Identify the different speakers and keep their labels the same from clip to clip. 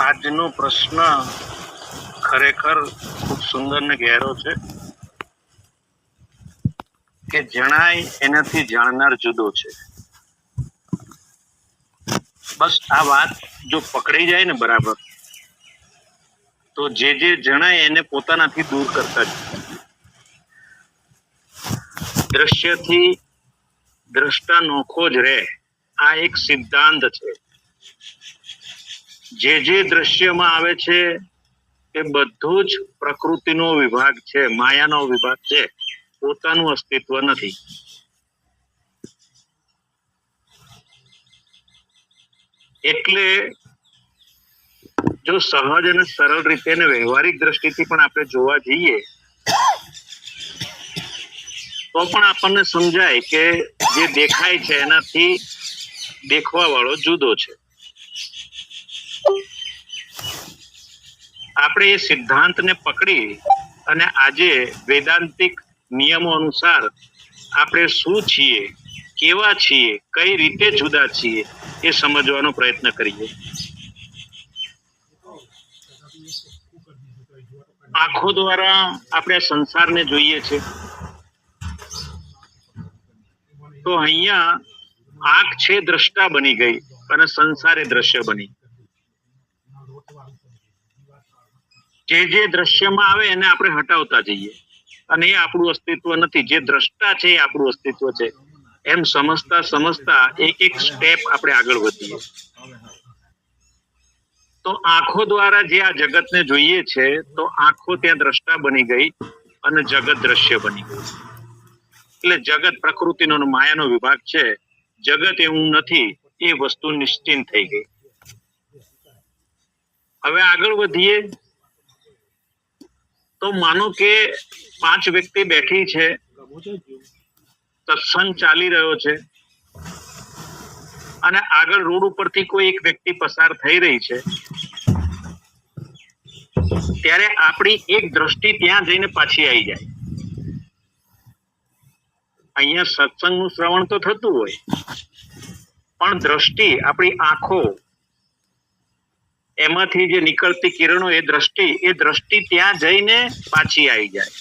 Speaker 1: આજનો પ્રશ્ન ખરેખર ખૂબ સુંદર ને ગહેરો છે કે જણાય એનાથી જાણનાર જુદો છે. બસ આ વાત જો પકડી જાય ને બરાબર, તો જે જણાય એને પોતાનાથી દૂર કરતા જ. દ્રશ્યથી દ્રષ્ટા નોખો જ રહે, આ એક સિદ્ધાંત છે. જે દ્રશ્યમાં આવે છે એ બધું જ પ્રકૃતિનો વિભાગ છે, માયાનો વિભાગ છે, પોતાનું અસ્તિત્વ નથી. એટલે જો સહજ અને સરળ રીતે અને વ્યવહારિક દ્રષ્ટિથી પણ આપણે જોવા જઈએ તો પણ આપણને સમજાય કે જે દેખાય છે એનાથી દેખવા વાળો જુદો છે. આપણે એ સિદ્ધાંતને પકડી અને આજે વેદાંતિક નિયમો અનુસાર આપણે શું છીએ, કેવા છીએ, કઈ રીતે જુદા છીએ એ સમજવાનો પ્રયત્ન કરીએ. આંખો દ્વારા આપણે સંસારને જોઈએ છે, તો અહીંયા આંખ છે દ્રષ્ટા બની ગઈ અને સંસાર એ દ્રશ્ય બની. જે દ્રશ્યમાં આવે એને આપણે હટાવતા જઈએ અને એ આપણું અસ્તિત્વ નથી. જે દ્રષ્ટા છે એ આપણું અસ્તિત્વ છે, એમ સમજતા સમજતા એક સ્ટેપ આપણે આગળ વધીએ. તો આંખો દ્વારા જે આ જગતને જોઈએ છે, તો આંખો ત્યાં દ્રષ્ટા બની ગઈ અને જગત દ્રશ્ય બની ગયું. એટલે જગત પ્રકૃતિનો માયાનો વિભાગ છે, જગત એવું નથી એ વસ્તુ નિશ્ચિત થઈ ગઈ. હવે આગળ વધીએ તો માનો કે 5 વ્યક્તિ બેઠી છે, સત્સંગ ચાલી રહ્યો છે અને આગળ રોડ ઉપરથી કોઈ એક વ્યક્તિ પસાર થઈ રહી છે, ત્યારે આપણી એક દ્રષ્ટિ ત્યાં જઈને પાછી આવી જાય. અહીંયા સત્સંગનું શ્રવણ તો થતું હોય, પણ દ્રષ્ટિ, આપણી આંખો, એમાંથી જે નીકળતી કિરણો, એ દ્રષ્ટિ ત્યાં જઈને પાછી આવી જાય.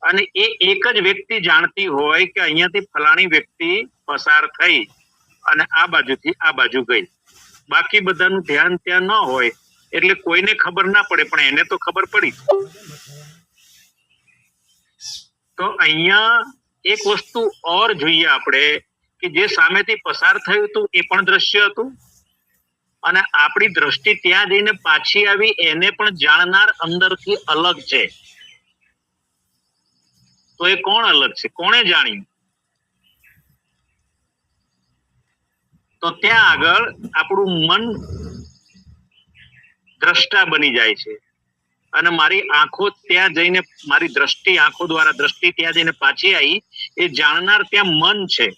Speaker 1: અને એ એક જ વ્યક્તિ જાણતી હોય કે અહીંયાથી ફલાણી વ્યક્તિ પસાર થઈ અને આ બાજુથી આ બાજુ ગઈ. બાકી બધાનું ધ્યાન ત્યાં ન હોય એટલે કોઈને ખબર ના પડે, પણ એને તો ખબર પડી. તો અહીંયા એક વસ્તુ ઓર જોઈએ આપણે કે જે સામેથી પસાર થયું હતું એ પણ દ્રશ્ય હતું અને આપણી દ્રષ્ટિ ત્યાં જઈને પાછી આવી એને પણ જાણનાર અંદરથી અલગ છે. તો એ કોણ અલગ છે, કોણે જાણ્યું? તો ત્યાં આગળ આપણું મન દ્રષ્ટા બની જાય છે અને મારી આંખો ત્યાં જઈને, મારી દ્રષ્ટિ, આંખો દ્વારા દ્રષ્ટિ ત્યાં જઈને પાછી આવી, એ જાણનાર ત્યાં મન છે.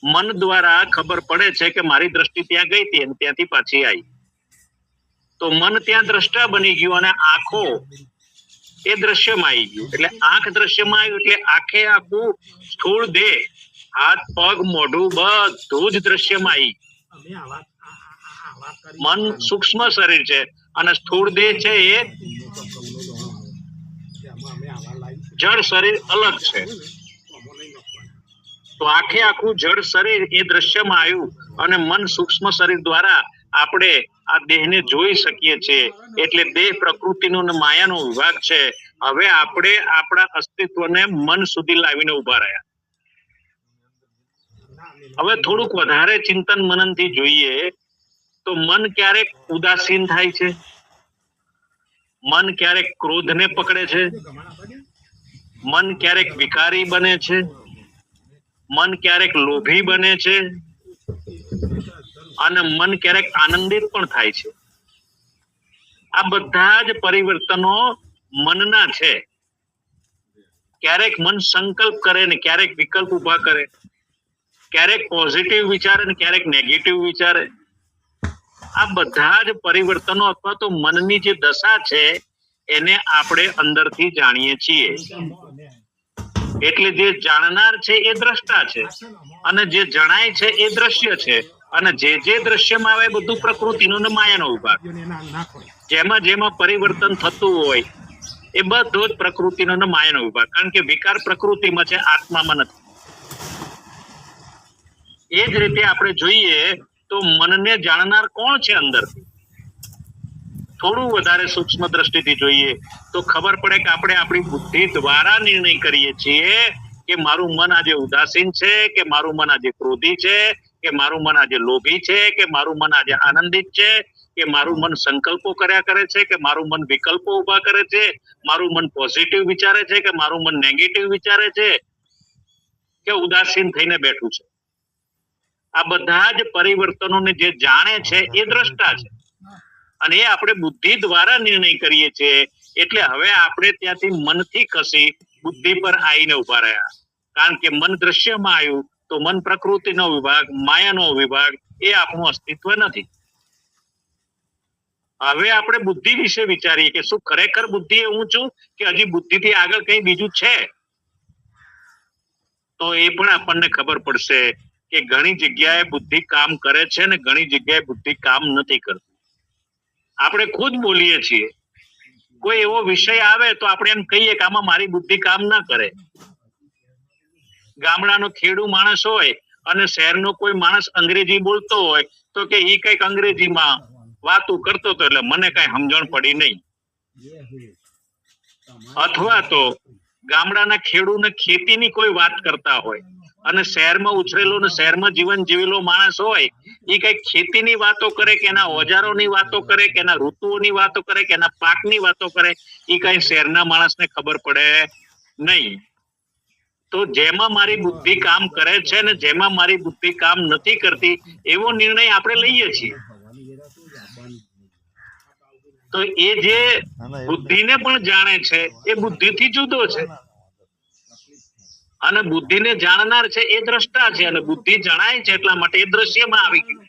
Speaker 1: મન દ્વારા ખબર પડે છે કે મારી દ્રષ્ટિ ત્યાં ગઈ હતી અને ત્યાંથી પાછી આવી. તો મન ત્યાં દ્રષ્ટા બની ગયું અને આંખો એ દ્રશ્યમાં આવી ગયું. એટલે આંખ દ્રશ્યમાં આવ્યું એટલે આંખે આખું સ્થૂળ દેહ, હાથ, પગ, મોઢું બધું જ દ્રશ્યમાં આવી. મન સૂક્ષ્મ શરીર છે અને સ્થૂળ દેહ છે એ જળ શરીર અલગ છે. તો આખે આખું જળ શરીર એ દ્રશ્યમાં આવ્યું અને મન સૂક્ષ્મ શરીર દ્વારા આપણે આ દેહને જોઈ શકીએ છીએ. એટલે દેહ પ્રકૃતિનો અને માયાનો વિભાગ છે. હવે આપણે આપણા અસ્તિત્વને મન સુધી લાવીને ઉભા રહ્યા. હવે થોડુંક વધારે ચિંતન મનનથી જોઈએ તો મન ક્યારેક ઉદાસીન થાય છે, મન ક્યારેક ક્રોધને પકડે છે, મન ક્યારેક વિકારી બને છે, મન ક્યારેક લોભી બને છે અને મન ક્યારેક આનંદિત પણ થાય છે. આ બધા જ પરિવર્તનો મનના છે. ક્યારેક મન સંકલ્પ કરે ને ક્યારેક વિકલ્પ ઉભા કરે, ક્યારેક પોઝિટિવ વિચારે ને ક્યારેક નેગેટિવ વિચારે. આ બધા જ પરિવર્તનો અથવા તો મનની જે દશા છે એને આપણે અંદરથી જાણીએ છીએ. એટલે જે જાણનાર છે એ દ્રષ્ટા છે અને જે જણાય છે એ દ્રશ્ય છે અને જે દ્રશ્યમાં આવે બધું પ્રકૃતિનો ને માયાનો વિભાગ. જેમાં જેમાં પરિવર્તન થતું હોય એ બધો જ પ્રકૃતિનો ને માયાનો વિભાગ. કારણ કે વિકાર પ્રકૃતિમાં છે, આત્મામાં નથી. એ જ રીતે આપણે જોઈએ તો મનને જાણનાર કોણ છે અંદરથી? થોડું વધારે સૂક્ષ્મ દ્રષ્ટિથી જોઈએ તો ખબર પડે કે આપણે આપણી બુદ્ધિ દ્વારા નિર્ણય કરીએ છીએ કે મારું મન આજે ઉદાસીન છે, કે મારું મન આજે ક્રોધી છે, કે મારું મન આજે લોભી છે, કે મારું મન આજે આનંદિત છે, કે મારું મન સંકલ્પો કર્યા કરે છે, કે મારું મન વિકલ્પો ઉભા કરે છે, મારું મન પોઝિટિવ વિચારે છે, કે મારું મન નેગેટિવ વિચારે છે, કે ઉદાસીન થઈને બેઠું છે. આ બધા જ પરિવર્તનોને જે જાણે છે એ દ્રષ્ટા છે, અને એ આપણે બુદ્ધિ દ્વારા નિર્ણય કરીએ છીએ. એટલે હવે આપણે ત્યાંથી મનથી ખસી બુદ્ધિ પર આવીને ઉભા રહ્યા. કારણ કે મન દ્રશ્યમાં આવ્યું તો મન પ્રકૃતિનો વિભાગ, માયાનો વિભાગ, એ આપણું અસ્તિત્વ નથી. હવે આપણે બુદ્ધિ વિશે વિચારીએ કે શું ખરેખર બુદ્ધિ એ હું છું કે હજી બુદ્ધિથી આગળ કઈ બીજું છે? તો એ પણ આપણને ખબર પડશે કે ઘણી જગ્યાએ બુદ્ધિ કામ કરે છે ને ઘણી જગ્યાએ બુદ્ધિ કામ નથી કરતી. આપણે ખુદ બોલીએ છીએ, કોઈ એવો વિષય આવે તો આપણે એમ કહીએ કે આમાં મારી બુદ્ધિ કામ ના કરે. ગામડાનો ખેડૂ માણસ હોય અને શહેરનો કોઈ માણસ અંગ્રેજી બોલતો હોય તો કે ઈ કઈક અંગ્રેજીમાં વાતો કરતો હતો એટલે મને કઈ સમજણ પડી નહીં. અથવા તો ગામડાના ખેડૂને ખેતીની કોઈ વાત કરતા હોય અને શહેરમાં ઉછરેલો ને શહેરમાં જીવન જીવેલો માણસ હોય એ કઈ ખેતીની વાતો કરે કે એના ઓજારોની વાતો કરે કે એના ઋતુઓની વાતો કરે કે એના પાકની વાતો કરે, એ કઈ શહેરના માણસને ખબર પડે નહીં. તો જેમાં મારી બુદ્ધિ કામ કરે છે ને જેમાં મારી બુદ્ધિ કામ નથી કરતી એવો નિર્ણય આપણે લઈએ છીએ. તો એ જે બુદ્ધિને પણ જાણે છે એ બુદ્ધિથી જુદો છે, અને બુદ્ધિને જાણનાર છે એ દ્રષ્ટા છે, અને બુદ્ધિ જણાય છે એટલા માટે એ દ્રશ્યમાં આવી ગયું.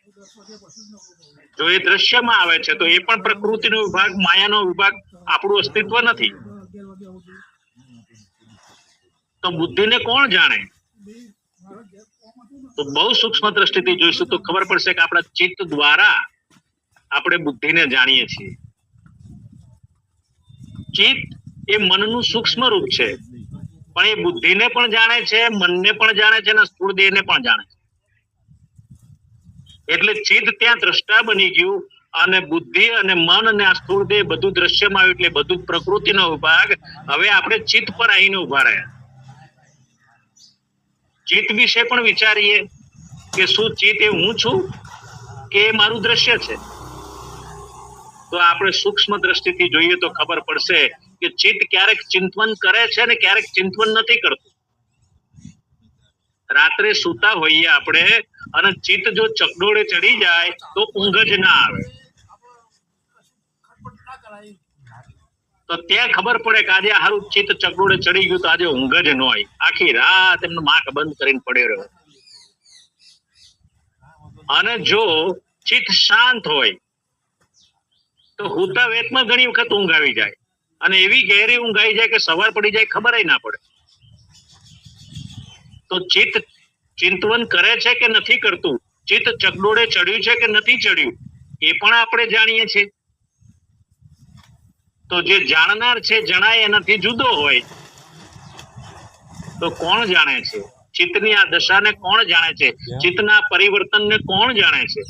Speaker 1: જો એ દ્રશ્યમાં આવે છે તો એ પણ પ્રકૃતિનો વિભાગ, માયાનો વિભાગ, આપણું અસ્તિત્વ નથી. તો બુદ્ધિને કોણ જાણે? તો બહુ સૂક્ષ્મ દ્રષ્ટિથી જોઈશું તો ખબર પડશે કે આપણા ચિત્ત દ્વારા આપણે બુદ્ધિને જાણીએ છીએ. ચિત્ત એ મનનું સૂક્ષ્મ રૂપ છે, પણ એ બુદ્ધિને પણ જાણે છે, મનને પણ જાણે છે, અને સ્થૂળ દેહને પણ જાણે છે. એટલે ચિત્ત ત્યાં દ્રષ્ટા બની ગયું, અને બુદ્ધિ અને મન અને આ સ્થૂળ દેહ બધું દ્રશ્યમાં આવ્યું. એટલે બધું પ્રકૃતિનો વિભાગ. હવે આપણે ચિત્ત પર આવીને ઉભા રહ્યા. ચિત્ત વિશે પણ વિચારીએ કે શું ચિત્ત એ હું છું કે એ મારું દ્રશ્ય છે? તો આપણે સૂક્ષ્મ દ્રષ્ટિથી જોઈએ તો ખબર પડશે કે ચિત્ત ક્યારેક ચિંતન કરે છે ને ક્યારેક ચિંતન નથી કરતું. રાત્રે સૂતા હોઈએ આપણે અને ચિત્ત જો ચકડોળે ચડી જાય તો ઊંઘ જ ના આવે. તો ત્યાં ખબર પડે કે આજે હારું ચિત્ત ચકડોળે ચડી ગયું તો આજે ઊંઘ જ ન હોય. આખી રાત એમનો આંખ બંધ કરીને પડ્યો રહ્યો. અને જો ચિત્ત શાંત હોય તો હુતા વેતમાં ઘણી વખત ઊંઘ આવી જાય, અને એવી ગહેરી ઊંઘ આવી જાય કે સવાર પડી જાય ખબર ના પડે. તો ચિત્ત ચિંતવન કરે છે કે નથી કરતું, ચિત્ત ચકડોળે ચડ્યું છે કે નથી ચડ્યું, એ પણ આપણે જાણીએ છીએ. તો જે જાણનાર છે, જણાય એનાથી જુદો હોય તો કોણ જાણે છે? ચિત્તની આ દશાને કોણ જાણે છે? ચિત્તના પરિવર્તનને કોણ જાણે છે?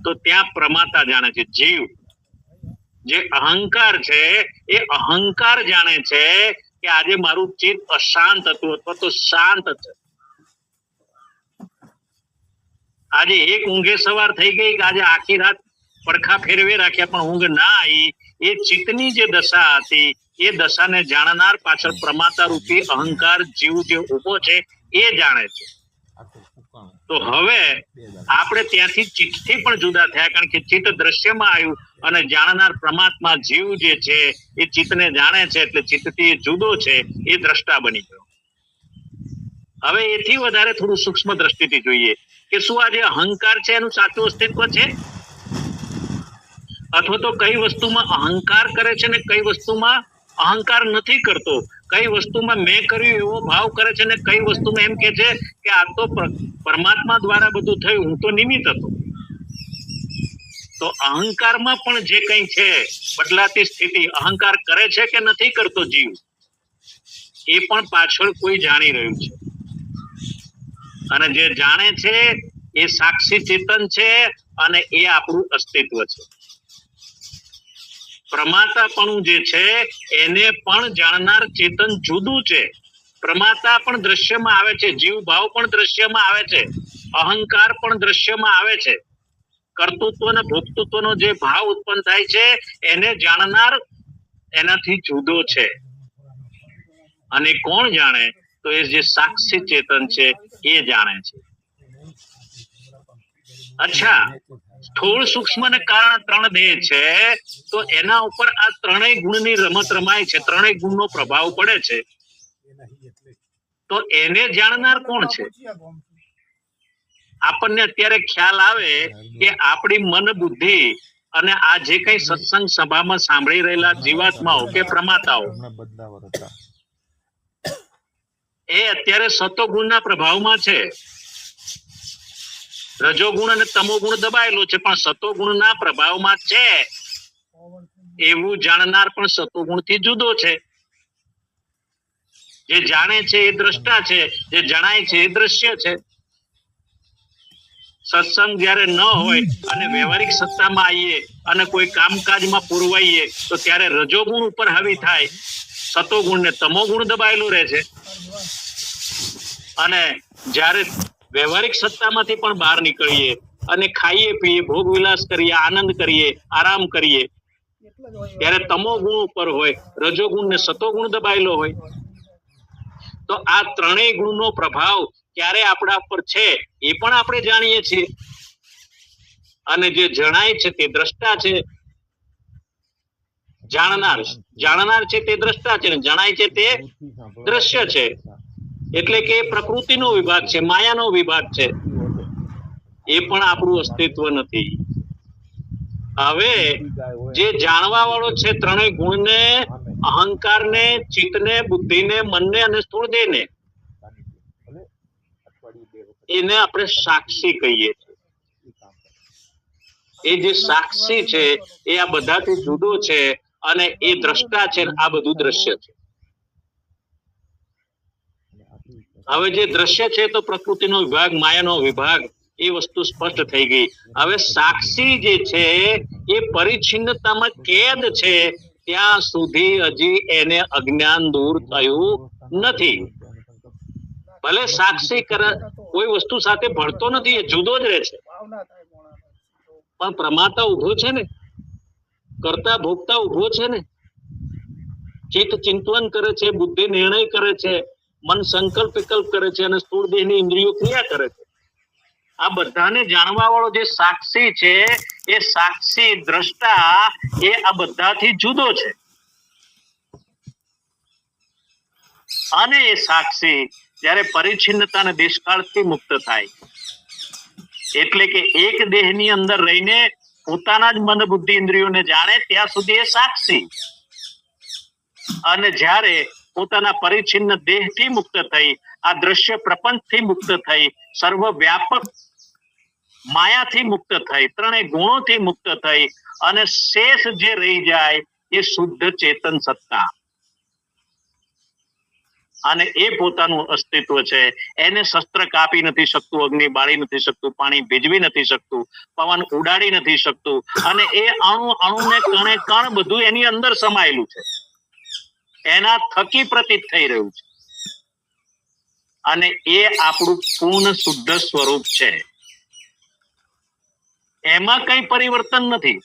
Speaker 1: તો ત્યાં પ્રમાતા જાણે છે, જીવ. જે અહંકાર છે એ અહંકાર જાણે છે કે આજે મારું ચિત્ત અશાંત હતું અથવા તો શાંત છે. આજે એક ઊંઘે સવાર થઈ ગઈ કે આજે આખી રાત પડખા ફેરવે રાખ્યા પણ ઊંઘ ના આવી. એ ચિત્તની જે દશા હતી એ દશાને જાણનાર પાછળ પ્રમાતા રૂપી અહંકાર જીવ જે ઉભો છે એ જાણે છે. તો હવે આપણે ત્યાંથી ચિત્તથી પણ જુદા થયા, કારણ કે ચિત્ત દ્રશ્યમાં આવ્યું અને જાણનાર પરમાત્મા જીવ જે છે એ ચિત્તને જાણે છે, એટલે ચિત્તથી જુદો છે એ દ્રષ્ટા બની ગયો. હવે એથી વધારે થોડું સૂક્ષ્મ દ્રષ્ટિથી જોઈએ કે શું આ જે અહંકાર છે એનું સાચું અસ્તિત્વ છે, અથવા તો કઈ વસ્તુમાં અહંકાર કરે છે ને કઈ વસ્તુમાં અહંકાર નથી કરતો, કઈ વસ્તુમાં મેં કર્યું એવો ભાવ કરે છે ને કઈ વસ્તુમાં એમ કે છે કે આ તો પરમાત્મા દ્વારા બધું થયું, હું તો નિમિત્ત હતો. તો અહંકારમાં પણ જે કંઈ છે બદલાતી સ્થિતિ, અહંકાર કરે છે કે નથી કરતો જીવ, એ પણ પાછળ કોઈ જાણી રહ્યું છે. અને જે જાણે છે એ સાક્ષી ચેતન છે અને એ આપણું અસ્તિત્વ છે. પ્રમાતાપણું જે છે એને પણ જાણનાર ચેતન જુદું છે. પ્રમાતા પણ દ્રશ્યમાં આવે છે, જીવ ભાવ પણ દ્રશ્યમાં આવે છે, અહંકાર પણ દ્રશ્યમાં આવે છે. કર્તૃત્વ અને ભોક્તૃત્વનો જે ભાવ ઉત્પન્ન થાય છે એને જાણનાર એનાથી જુદો છે. અને કોણ જાણે? તો એ જે સાક્ષી ચેતન છે એ જાણે છે. અચ્છા, સ્થૂળ સૂક્ષ્મ ને કારણ 3 દેહ છે, તો એના ઉપર આ 3 ગુણની રમત રમાય છે, 3 ગુણનો પ્રભાવ પડે છે. તો એને જાણનાર કોણ છે? આપણને અત્યારે ખ્યાલ આવે કે આપણી મન બુદ્ધિ અને આ જે કઈ સત્સંગ સભામાં સાંભળી રહેલા જીવાત્માઓ કે પ્રમાતાઓ, એ અત્યારે સતોગુણના પ્રભાવમાં છે. રજોગુણ અને તમોગુણ દબાયેલો છે, પણ સતોગુણના પ્રભાવમાં છે એવું જાણનાર પણ સતોગુણથી જુદો છે. જે જાણે છે એ દ્રષ્ટા છે, જે જણાય છે એ દ્રશ્ય છે. સત્સંગ જ્યારે ન હોય અને વ્યવહારિક સત્તામાં આવીએ અને કોઈ કામકાજમાં પૂરવાઈએ તો ત્યારે રજોગુણ ઉપર હાવી થાય, સતોગુણ ને તમોગુણ દબાયેલું રહે છે. અને જ્યારે વ્યવહારિક સત્તામાંથી પણ બહાર નીકળીએ અને ખાઈએ પીએ, ભોગ વિલાસ કરીએ, આનંદ કરીએ, આરામ કરીએ, ત્યારે તમોગુણ ઉપર હોય, રજોગુણ ને સતોગુણ દબાયેલો હોય. તો આ 3 ગુણનો પ્રભાવ ક્યારે આપણા પર છે એ પણ આપણે જાણીએ છીએ. અને જે જણાય છે તે દ્રષ્ટા છે. જાણનાર છે તે દ્રષ્ટા છે, જણાય છે તે દ્રશ્ય છે. એટલે કે પ્રકૃતિનો વિભાગ છે, માયાનો વિભાગ છે. એ પણ આપણું અસ્તિત્વ નથી. હવે જે જાણવા વાળો છે 3 ગુણને, અહંકારને, ચિત્તને, બુદ્ધિને, મનને અને સ્થૂળ દેહને, એને આપણે સાક્ષી કહીએ છીએ. એ જે સાક્ષી છે એ આ બધાથી જુદો છે અને એ દ્રષ્ટા છે, આ બધું દ્રશ્ય છે. હવે જે દ્રશ્ય છે તો પ્રકૃતિનો વિભાગ, માયાનો વિભાગ, એ વસ્તુ સ્પષ્ટ થઈ ગઈ. હવે સાક્ષી જે છે એ પરિચ્છિન્નતામાં કેદ છે, ત્યાં સુધી હજી એને અજ્ઞાન દૂર થયું નથી. ભલે સાક્ષી કોઈ વસ્તુ સાથે ભળતો નથી, એ જુદો જ રહે છે, પણ પ્રમાતા ઉભો છે ને, કરતા ભોગતા ઉભો છે ને. ચિત્ત ચિંતન કરે છે, બુદ્ધિ નિર્ણય કરે છે, મન સંકલ્પ વિકલ્પ કરે છે અને સ્થૂળ દેહની ઇન્દ્રિયો ક્રિયા કરે છે. આ બધાને જાણવા વાળો જે સાક્ષી છે એ સાક્ષી દ્રષ્ટા એ આ બધાથી જુદો છે. અને એ સાક્ષી જ્યારે પરિચ્છિન્નતા અને દેશકાળથી મુક્ત થાય, એટલે કે એક દેહની અંદર રહીને પોતાના જ મન બુદ્ધિ ઇન્દ્રિયોને જાણે, ત્યાં સુધી એ સાક્ષી. અને જ્યારે પોતાના પરિચ્છિન્ન દેહથી મુક્ત થઈ, આ દ્રશ્ય પ્રપંચથી મુક્ત થઈ, સર્વવ્યાપક માયાથી મુક્ત થઈ, 3 ગુણોથી મુક્ત થઈ અને શેષ જે રહી જાય એ શુદ્ધ ચેતન સત્તા. અને એ પોતાનું અસ્તિત્વ છે. એને શસ્ત્ર કાપી નથી શકતું, અગ્નિ બાળી નથી શકતું, પાણી ભીજવી નથી શકતું, પવન ઉડાડી નથી શકતું. અને એ અણુ અણુને કણે કણ બધું એની અંદર સમાયેલું છે, એના થકી પ્રતીત થઈ રહ્યું છે. અને એ આપણું પૂર્ણ શુદ્ધ સ્વરૂપ છે. એમાં કઈ પરિવર્તન નથી.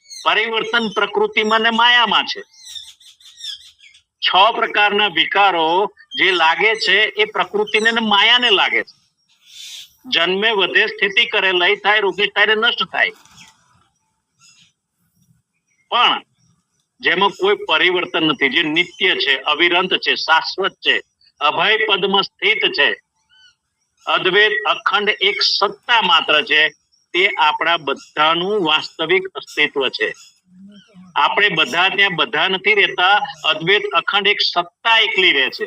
Speaker 1: પરિવર્તન પ્રકૃતિમાં ને માયામાં છે. 6 પ્રકારના વિકારો જે લાગે છે એ પ્રકૃતિને ને માયાને લાગે છે. જન્મે વધે, સ્થિતિ કરે, લય થાય, રોગી થાય, નષ્ટ થાય. પણ જેમાં કોઈ પરિવર્તન નથી, જે નિત્ય છે, અવિરંત છે, શાશ્વત છે, અભય પદમાં સ્થિત છે, અદ્વૈત અખંડ એક સત્તા માત્ર છે, તે આપણા બધાનું વાસ્તવિક અસ્તિત્વ છે. આપણે બધા ત્યાં બધા નથી રહેતા, અદ્વૈત અખંડ એક સત્તા એકલી રહે છે.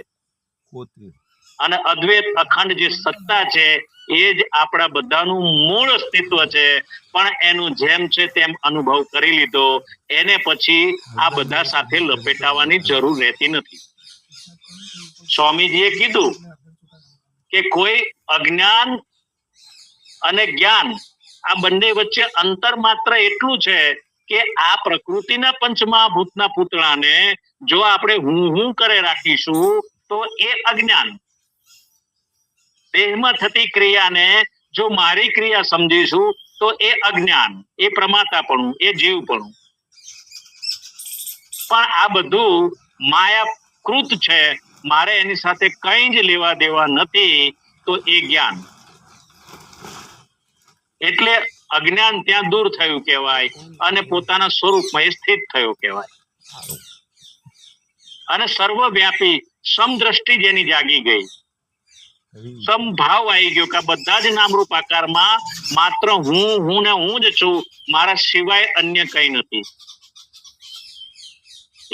Speaker 1: અને અદ્વૈત અખંડ જે સત્તા છે એ જ આપણા બધાનું મૂળ અસ્તિત્વ છે. પણ એનું જેમ છે તેમ અનુભવ કરી લીધો, એને પછી આ બધા સાથે લપેટાવાની જરૂર રહેતી નથી. સ્વામીજીએ કીધું કે કોઈ અજ્ઞાન અને જ્ઞાન આ બંને વચ્ચે અંતર માત્ર એટલું છે કે આ પ્રકૃતિના પંચમહાભૂતના પૂતળાને જો આપણે હું કરે રાખીશું તો એ અજ્ઞાન, દેહમાં થતી ક્રિયાને જો મારી ક્રિયા સમજીશું તો એ અજ્ઞાન, એ પ્રમાતાપણું, એ જીવપણું. પણ આ બધું માયાકૃત છે, મારે એની સાથે કઈ જ લેવા દેવા નથી, તો એ જ્ઞાન. એટલે અજ્ઞાન ત્યાં દૂર થયું કહેવાય અને પોતાના સ્વરૂપમાં એ સ્થિત થયો કહેવાય. અને સર્વવ્યાપી સમદ્રષ્ટિ જેની જાગી ગઈ, સમભાવ આવી ગયો કે બધા જ નામરૂપ આકારમાં માત્ર હું ને હું જ છું, મારા સિવાય અન્ય કઈ નથી.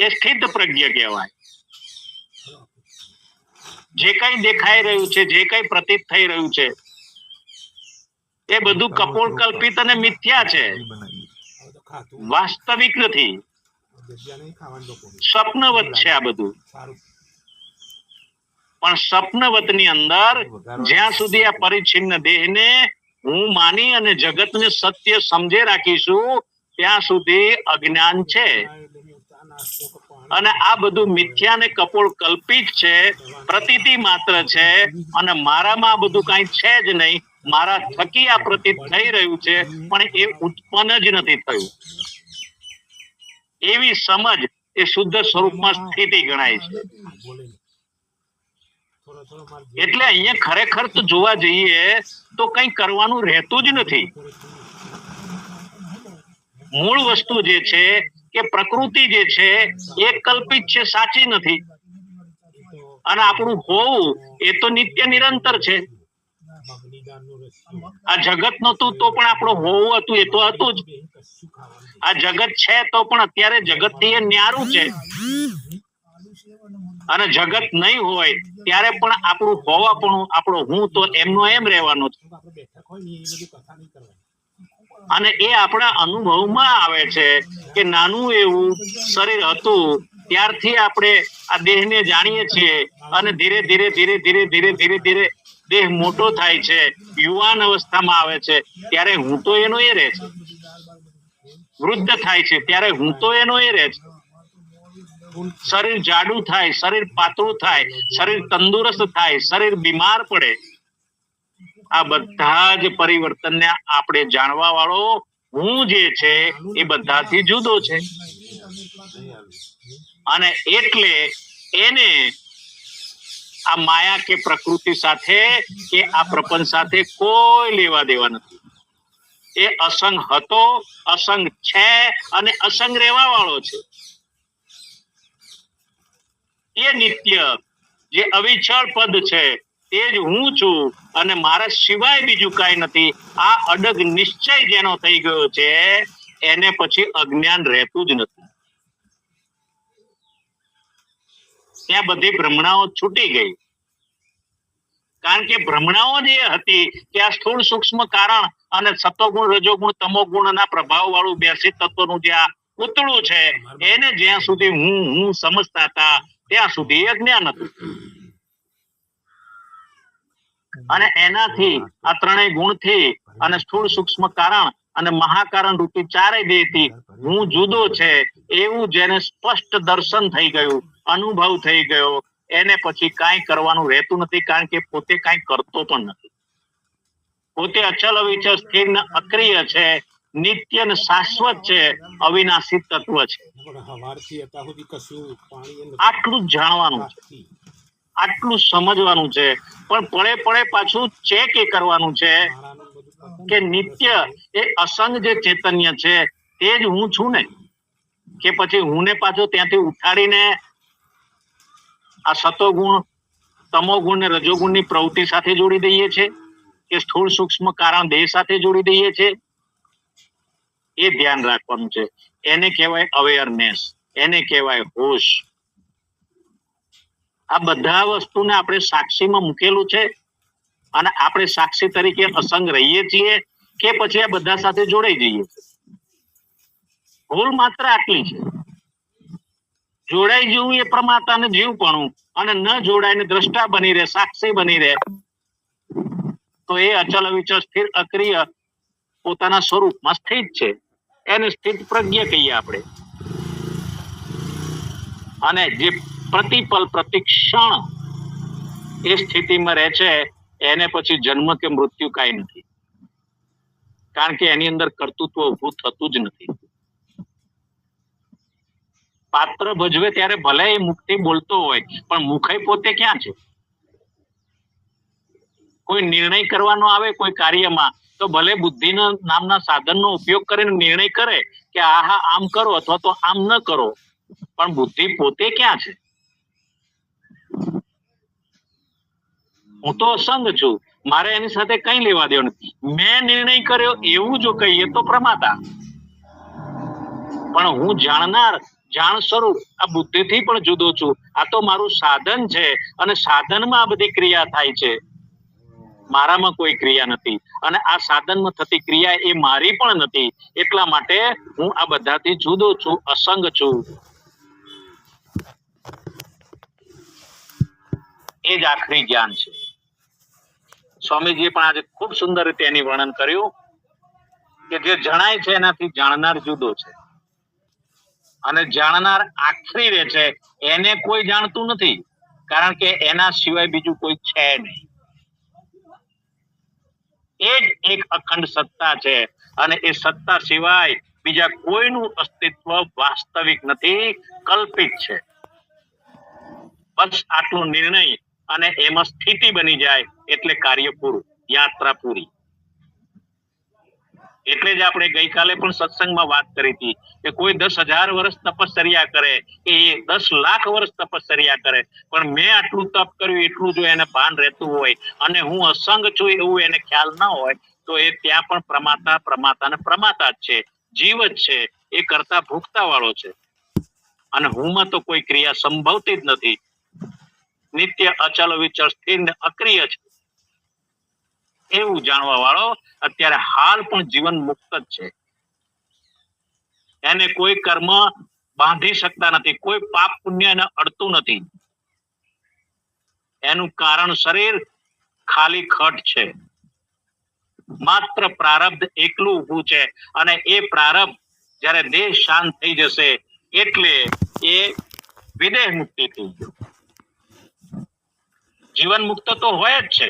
Speaker 1: એ સ્થિત પ્રજ્ઞ કહેવાય. જે કઈ દેખાઈ રહ્યું છે, જે કઈ પ્રતીત થઈ રહ્યું છે, એ બધું કપોળ કલ્પિત અને મિથ્યા છે, વાસ્તવિક નથી, સ્વપ્નવત છે આ બધું. પણ સ્વપ્નવતની અંદર જ્યાં સુધી આ પરિચ્છિન્ન દેહને હું માની અને જગતને સત્ય સમજે રાખીશું ત્યાં સુધી અજ્ઞાન છે. અને આ બધું મિથ્યા ને કપોળ કલ્પિત છે, પ્રતીતિ માત્ર છે. અને મારામાં આ બધું કઈ છે જ નહીં, મારા થકી આ પ્રતીત થઈ રહ્યું છે, પણ એ ઉત્પન્ન જ નથી થયું. એવી સમજ એ શુદ્ધ સ્વરૂપમાં સ્થિતિ ગણાય છે. એટલે અહીંયા ખરેખર તો જોવા જઈએ તો કઈ કરવાનું રહેતું જ નથી. મૂળ વસ્તુ જે છે કે પ્રકૃતિ જે છે એ કલ્પિત છે, સાચી નથી. અને આપણું હોવું એ તો નિત્ય નિરંતર છે. આ જગત નતું તો પણ આપણું હોવું હતું, એ તો હતું જ. આ જગત છે તો પણ અત્યારે જગત થી એ ન્યારું છે. અને જગત નહીં હોય ત્યારે પણ આપણું હોવાપણું, આપણો હું તો એમનો એમ રહેવાનો છે. અને એ આપણા અનુભવમાં આવે છે કે નાનું એવું શરીર હતું ત્યારથી આપણે આ દેહને જાણીએ છીએ. અને ધીરે ધીરે ધીરે ધીરે ધીરે ધીરે ધીરે દેહ મોટો થાય છે, યુવાન અવસ્થામાં આવે છે ત્યારે હું તો એનો એ રહે છે. વૃદ્ધ થાય છે ત્યારે હું તો એનો એ રહે છે. શરીર જાડું થાય, શરીર પાતળું થાય, શરીર તંદુરસ્ત થાય, શરીર બીમાર પડે. આ બધા જ પરિવર્તનને આપણે જાણવા વાળો હું જે છે એ બધાથી જુદો છે. અને એટલે એને આ માયા કે પ્રકૃતિ સાથે કે આ પ્રપંચ સાથે કોઈ લેવા દેવા નથી. એ અસંગ હતો, અસંગ છે અને અસંગ રહેવા વાળો છે. એ નિત્ય જે અવિચળ પદ છે તે જ હું છું અને મારા સિવાય બીજું કઈ નથી. આ અડગ નિશ્ચય જેનો થઈ ગયો છે એને પછી અજ્ઞાન રહેતું જ નથી. ત્યાં બધી ભ્રમણાઓ છૂટી ગઈ. કારણ કે ભ્રમણાઓ જે હતી કે આ સ્થૂળ સૂક્ષ્મ કારણ અને સતોગુણ રજોગુણ તમોગુણના પ્રભાવ વાળું 82 તત્વનું જે આ પૂતળું છે એને જ્યાં સુધી હું સમજતા હતા ત્યાં સુધી અજ્ઞાન હતું. અને એનાથી આ ત્રણેય ગુણથી અને સ્થૂળ સૂક્ષ્મ કારણ અને મહાકારણ રૂપી ચારેય દેહથી હું જુદો છે એવું જેને સ્પષ્ટ દર્શન થઈ ગયું, અનુભવ થઈ ગયો, એને પછી કાંઈ કરવાનું રહેતું નથી. કારણ કે પોતે કાંઈ કરતો પણ નથી. પોતે અચલ અવિચલ સ્થિર ને અક્રિય છે, નિત્ય ને શાશ્વત છે, અવિનાશી તત્વ છે. આટલું જ જાણવાનું છે, આટલું સમજવાનું છે. પણ પડે પડે પાછું ચેક એ કરવાનું છે કે નિત્ય એ અસંગ જે ચૈતન્ય છે તે જ હું છું ને, કે પછી હું ને પાછો ત્યાંથી ઉઠાડીને આ સતોગુણ તમોગુણ ને રજોગુણ ની પ્રવૃત્તિ સાથે જોડી દઈએ છે કે સ્થૂળ સૂક્ષ્મ કારણ દેહ સાથે જોડી દઈએ છે. એ ધ્યાન રાખવાનું છે. એને કહેવાય અવેરનેસ, એને કહેવાય હોશ. આ બધા વસ્તુને આપણે સાક્ષીમાં મૂકેલું છે અને આપણે સાક્ષી તરીકે અસંગ રહીએ છીએ કે પછી આ બધા સાથે જોડાઈ જઈએ છીએ. ભૂલ માત્ર આટલી છે, જોડાઈ જવું એ પ્રમાતાને જીવપણું અને ન જોડાઈને દ્રષ્ટા બની રહે, સાક્ષી બની રહે, તો એ અચલ અવિચલ સ્થિર અક્રિય પોતાના સ્વરૂપમાં સ્થિત છે. એને સ્થિત પ્રજ્ઞ કહીએ આપણે. અને જે પ્રતિપલ પ્રતિક્ષણ એ સ્થિતિમાં રહે છે એને પછી જન્મ કે મૃત્યુ કાંઈ નથી, કારણ કે એની અંદર કર્તૃત્વ ઉભું થતું જ નથી. પાત્ર ભજવે ત્યારે ભલે એ મુક્તિ બોલતો હોય, પણ મુખે પોતે ક્યાં છે? કોઈ નિર્ણય કરવાનો આવે કોઈ કાર્યમાં, તો ભલે બુદ્ધિના નામના સાધનનો ઉપયોગ કરીને નિર્ણય કરે કે આહા આમ કરો અથવા તો આમ ન કરો, પણ બુદ્ધિ પોતે ક્યાં છે? હું તો અસંગ છું, મારે એની સાથે કઈ લેવા દેવું નથી. મેં નિર્ણય કર્યો એવું જો કહીએ તો પ્રમાતા. પણ હું જાણનાર, જાણ સ્વરૂપ આ બુદ્ધિથી પણ જુદો છું. આ તો મારું સાધન છે અને સાધનમાં આ બધી ક્રિયા થાય છે, મારામાં કોઈ ક્રિયા નથી. અને આ સાધનમાં થતી ક્રિયા એ મારી પણ નથી. એટલા માટે હું આ બધાથી જુદો છું, અસંગ છું. એ જ આખરી જ્ઞાન છે. સ્વામીજીએ પણ આજે ખૂબ સુંદર રીતે એની વર્ણન કર્યું કે જે જણાય છે એનાથી જાણનાર જુદો છે, અને જાણનાર આખરી રહે છે. એને કોઈ જાણતું નથી, કારણ કે એના સિવાય બીજું કોઈ છે નહીં. એ જ એક અખંડ સત્તા છે, અને એ સત્તા સિવાય બીજા કોઈનું અસ્તિત્વ વાસ્તવિક નથી, કલ્પિત છે. બસ આટલો નિર્ણય અને એમાં સ્થિતિ બની જાય એટલે કાર્ય પૂરું, યાત્રા પૂરી. એટલે જ આપણે ગઈકાલે પણ સત્સંગમાં વાત કરી હતી કે કોઈ 10,000 વર્ષ તપશ્ચર્યા કરે કે 10 લાખ વર્ષ તપશ્ચર્યા કરે, પણ મેં આટલું તપ કર્યું એટલું જો એને ભાન રહેતું હોય અને હું અસંગ છું એવું એને ખ્યાલ ના હોય, તો એ ત્યાં પણ પ્રમાતા જ છે, જીવ જ છે, એ કરતા ભોગતા વાળો છે. અને હુંમાં તો કોઈ ક્રિયા સંભવતી જ નથી. નિત્ય અચલ વિચલ સ્થિર અક્રિય છે એવું જાણવા વાળો અત્યારે હાલ પણ જીવન મુક્ત જ છે. એને કોઈ કર્મ બાંધી શકતા નથી, કોઈ પાપ પુણ્ય એને અડતું નથી. એનું કારણ શરીર ખાલી ખટ છે, માત્ર પ્રારબ્ધ એકલું ઊભું છે. અને એ પ્રારબ્ધ જ્યારે દેહ શાંત થઈ જશે એટલે એ વિદેહ મુક્તિ થઈ ગયો. જીવન મુક્ત તો હોય જ છે.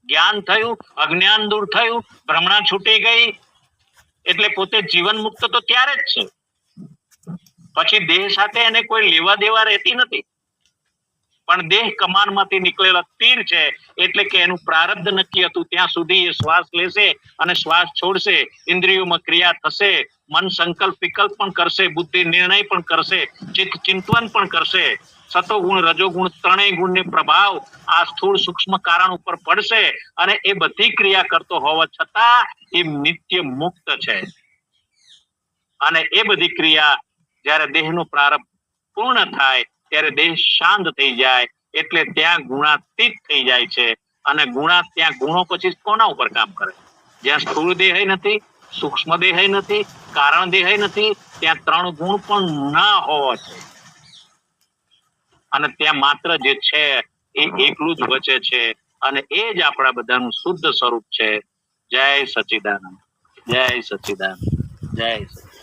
Speaker 1: જ્ઞાન થયું, અજ્ઞાન દૂર થયું, ભ્રમણા છૂટી ગઈ એટલે પોતે જીવન મુક્ત તો ત્યારે જ છે. પછી દેહ સાથે એને કોઈ લેવા દેવા રહેતી નથી. પણ દેહ કમાનમાંથી નીકળેલા તીર છે, એટલે કે એનું પ્રારબ્ધ નક્કી હતું ત્યાં સુધી એ શ્વાસ લેશે અને શ્વાસ છોડશે. ઇન્દ્રિયોમાં ક્રિયા થશે, મન સંકલ્પ વિકલ્પ પણ કરશે, બુદ્ધિ નિર્ણય પણ કરશે, ચિત્ત ચિંતન પણ કરશે. સતો ગુણ રજો ગુણ ત્રણેય ગુણને પ્રભાવ આ સ્થૂળ સૂક્ષ્મ કારણ ઉપર પડશે, અને એ બધી ક્રિયા કરતો હોવા છતાં એ નિત્ય મુક્ત છે. અને એ બધી ક્રિયા જ્યારે દેહનો પ્રારંભ પૂર્ણ થાય ત્યારે દેહ શાંત થઈ જાય એટલે ત્યાં ગુણાતીત થઈ જાય છે. અને ત્યાં ગુણો પછી કોના ઉપર કામ કરે? જ્યાં સ્થૂળ દેહ નથી, સૂક્ષ્મ દેહ નથી, કારણ દેહ નથી, ત્યાં 3 ગુણ પણ ના હોવા છે. અને ત્યાં માત્ર જે છે એ એકલું જ વચે છે, અને એ જ આપણા બધાનું શુદ્ધ સ્વરૂપ છે. જય સચ્ચિદાનંદ, જય સચ્ચિદાનંદ, જય સચ્ચિદાનંદ.